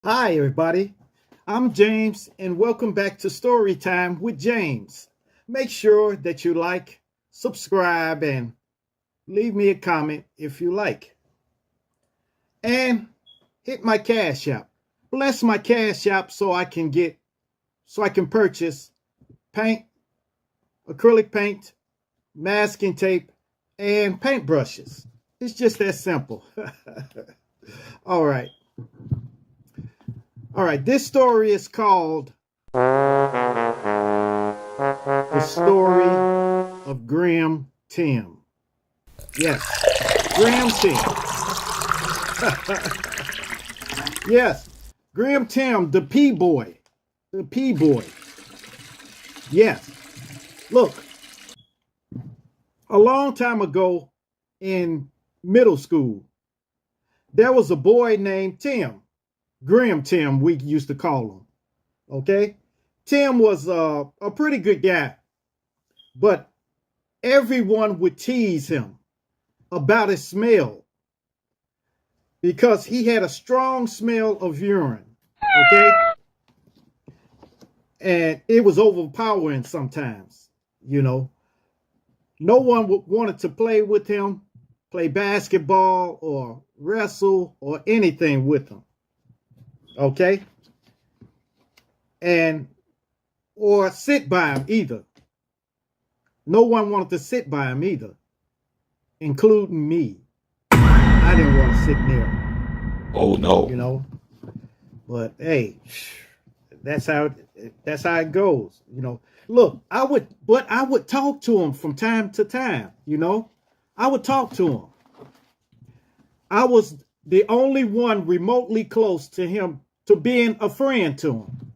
Hi, everybody. I'm James, and welcome back to Storytime with James. Make sure that you like, subscribe, and leave me a comment if you like. And hit my Cash App. Bless my Cash App so I can purchase paint, acrylic paint, masking tape, and paintbrushes. It's just that simple. All right. All right. This story is called The Story of Grim Tim. Yes, Grim Tim. Yes, Grim Tim, the P boy. The P boy. Yes. Look, a long time ago in middle school, there was a boy named Tim. Grim Tim, we used to call him. Okay? Tim was a pretty good guy, but everyone would tease him about his smell because he had a strong smell of urine. Okay? And it was overpowering sometimes, you know. No one wanted to play with him, play basketball or wrestle or anything with him. Okay? And or sit by him either. No one wanted to sit by him either, including me. I didn't want to sit near him, Oh no. you know. But hey, that's how it goes, you know. Look, I would talk to him from time to time, you know. I would talk to him. I was the only one remotely close to him to being a friend to him.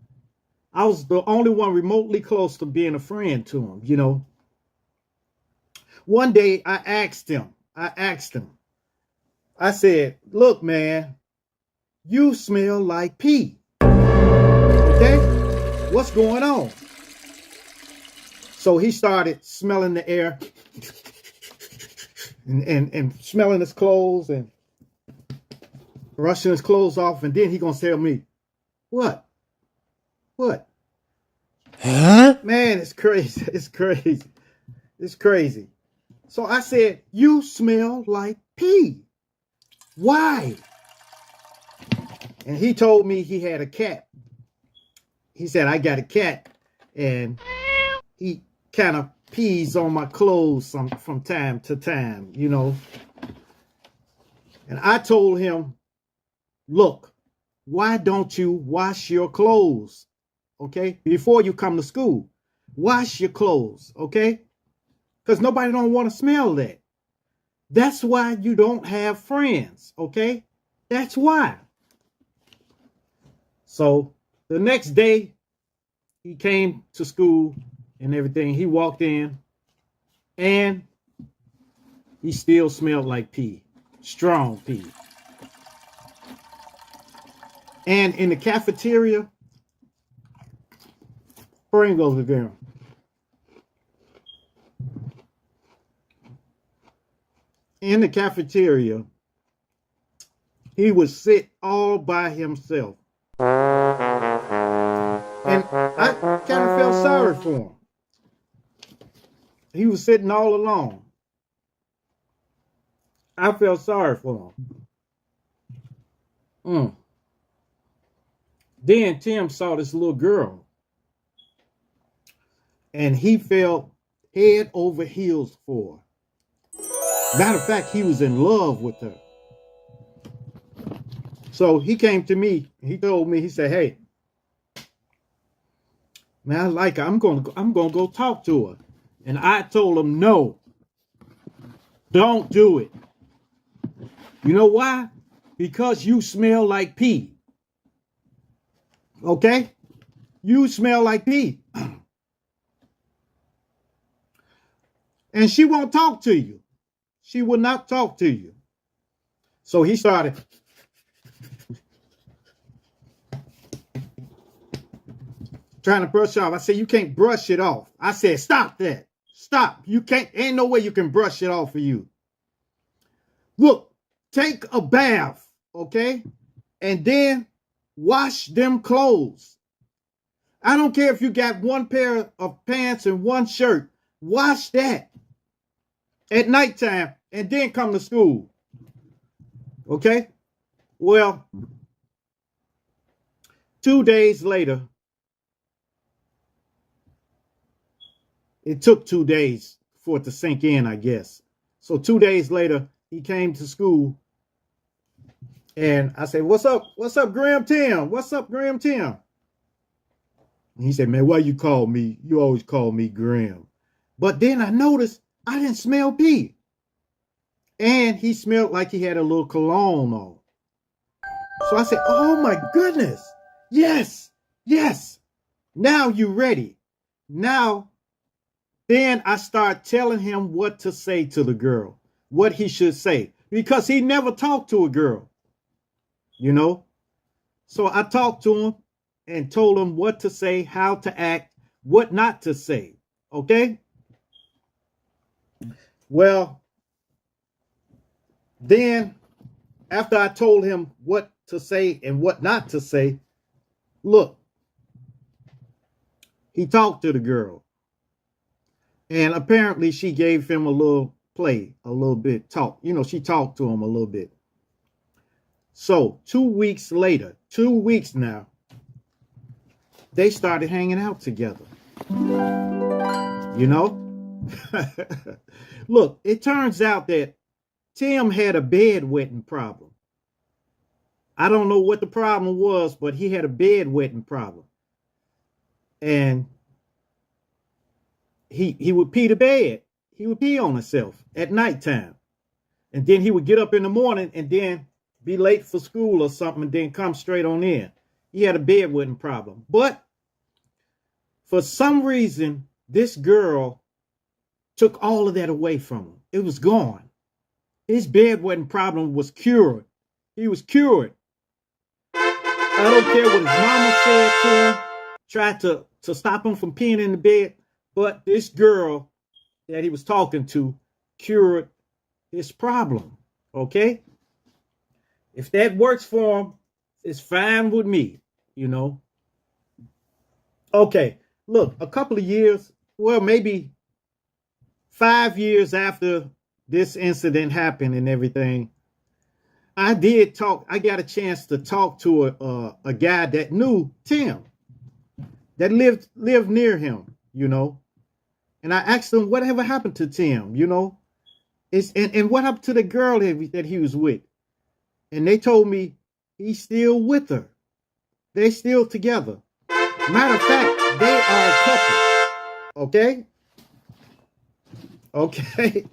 I was the only one remotely close to being a friend to him, you know. One day I asked him, I said, look, man, you smell like pee. Okay? What's going on? So he started smelling the air and smelling his clothes and brushing his clothes off. And then he gonna tell me, what? What? Huh? Man, it's crazy. It's crazy. It's crazy. So I said, you smell like pee. Why? And he told me he had a cat. He said, I got a cat. And he kind of pees on my clothes from time to time, you know. And I told him, look, why don't you wash your clothes? Okay? Before you come to school, wash your clothes, okay? Because nobody don't want to smell that. That's why you don't have friends, okay? That's why. So the next day, he came to school and everything. He walked in and he still smelled like pee, strong pee. And in the cafeteria, Pringles again. In the cafeteria, he would sit all by himself. And I kind of felt sorry for him. He was sitting all alone. I felt sorry for him. Mm. Then Tim saw this little girl and he fell head over heels for her. Matter of fact, he was in love with her. So he came to me. He told me, he said, hey, man, I like her. I'm gonna go talk to her. And I told him, no, don't do it. You know why? Because you smell like pee. Okay? You smell like pee. And she won't talk to you. She will not talk to you. So he started trying to brush off. I said, you can't brush it off. I said, stop that. Stop. You can't, ain't no way you can brush it off for you. Look, take a bath, okay? And then Wash them clothes. I don't care if you got one pair of pants and one shirt. Wash that at nighttime and then come to school. Okay? Well, 2 days later, it took 2 days for it to sink in, I guess. So 2 days later, he came to school and I said, what's up? What's up, Graham Tim? What's up, Graham Tim? And he said, man, why you call me? You always call me Graham. But then I noticed I didn't smell pee. And he smelled like he had a little cologne on. So I said, oh my goodness. Yes, yes. Now you ready. Now, then I start telling him what to say to the girl, what he should say, because he never talked to a girl, you know. So I talked to him and told him what to say, how to act, what not to say. Okay. Well, then after I told him what to say and what not to say, look, he talked to the girl. And apparently she gave him a little play, a little bit talk. You know, she talked to him a little bit. So 2 weeks later, 2 weeks now, they started hanging out together. You know? Look, it turns out that Tim had a bedwetting problem. I don't know what the problem was, but he had a bedwetting problem. And he would pee the bed. He would pee on himself at nighttime. And then he would get up in the morning and then be late for school or something and then come straight on in. He had a bedwetting problem. But for some reason, this girl took all of that away from him. It was gone. His bedwetting problem was cured. He was cured. I don't care what his mama said to him, tried to stop him from peeing in the bed, but this girl that he was talking to cured his problem, okay? If that works for him, it's fine with me, you know? Okay, look, a couple of years, well, maybe 5 years after this incident happened and everything, I got a chance to talk to a guy that knew Tim, that lived near him, you know? And I asked him, whatever happened to Tim, you know? And what happened to the girl that he was with? And they told me he's still with her. They're still together. Matter of fact, they are a couple. Okay? Okay?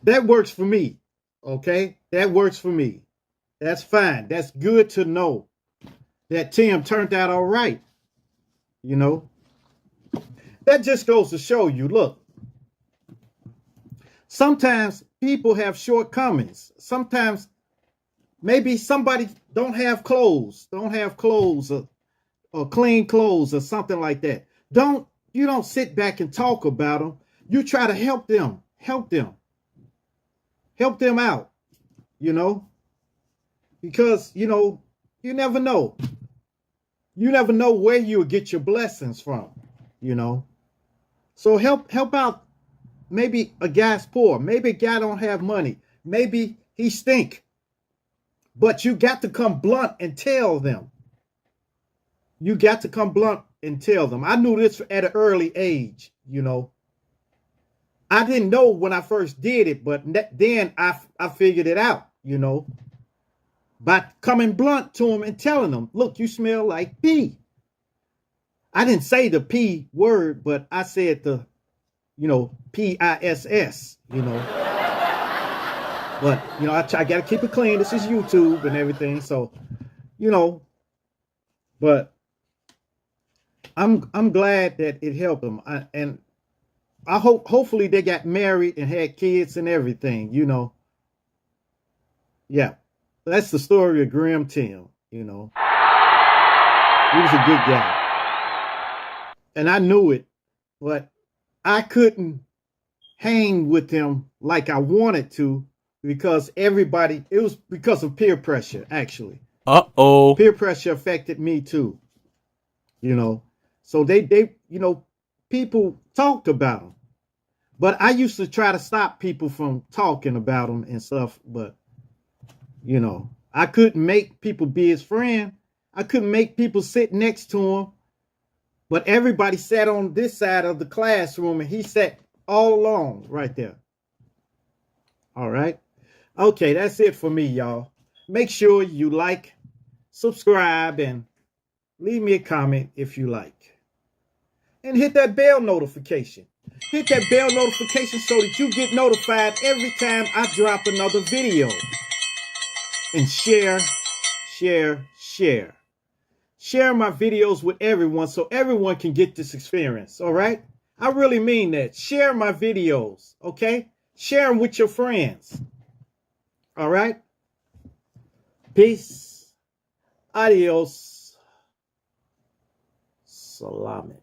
That works for me. Okay? That works for me. That's fine. That's good to know that Tim turned out all right. You know? That just goes to show you, look, sometimes people have shortcomings. Sometimes maybe somebody don't have clothes or clean clothes or something like that. You don't sit back and talk about them. You try to help them out, you know, because, you know, you never know. You never know where you'll get your blessings from, you know. So help out. Maybe a guy's poor. Maybe a guy don't have money. Maybe he stink. But you got to come blunt and tell them. You got to come blunt and tell them. I knew this at an early age, you know. I didn't know when I first did it, but then I figured it out, you know. By coming blunt to them and telling them, look, you smell like pee. I didn't say the P word, but I said the, you know, PISS, you know. But, you know, I got to keep it clean. This is YouTube and everything. So, you know, but I'm glad that it helped them. And I hopefully they got married and had kids and everything, you know. Yeah. That's the story of Graham Tim, you know. He was a good guy. And I knew it, but I couldn't hang with him like I wanted to because it was because of peer pressure, actually. Uh-oh. Peer pressure affected me too, you know. So people talked about them. But I used to try to stop people from talking about them and stuff. But, I couldn't make people be his friend. I couldn't make people sit next to him. But everybody sat on this side of the classroom and he sat all alone right there. All right. Okay, that's it for me, y'all. Make sure you like, subscribe, and leave me a comment if you like. And hit that bell notification. Hit that bell notification so that you get notified every time I drop another video. And share. Share my videos with everyone so everyone can get this experience, all right? I really mean that. Share my videos, okay? Share them with your friends, all right? Peace. Adios. Salamat.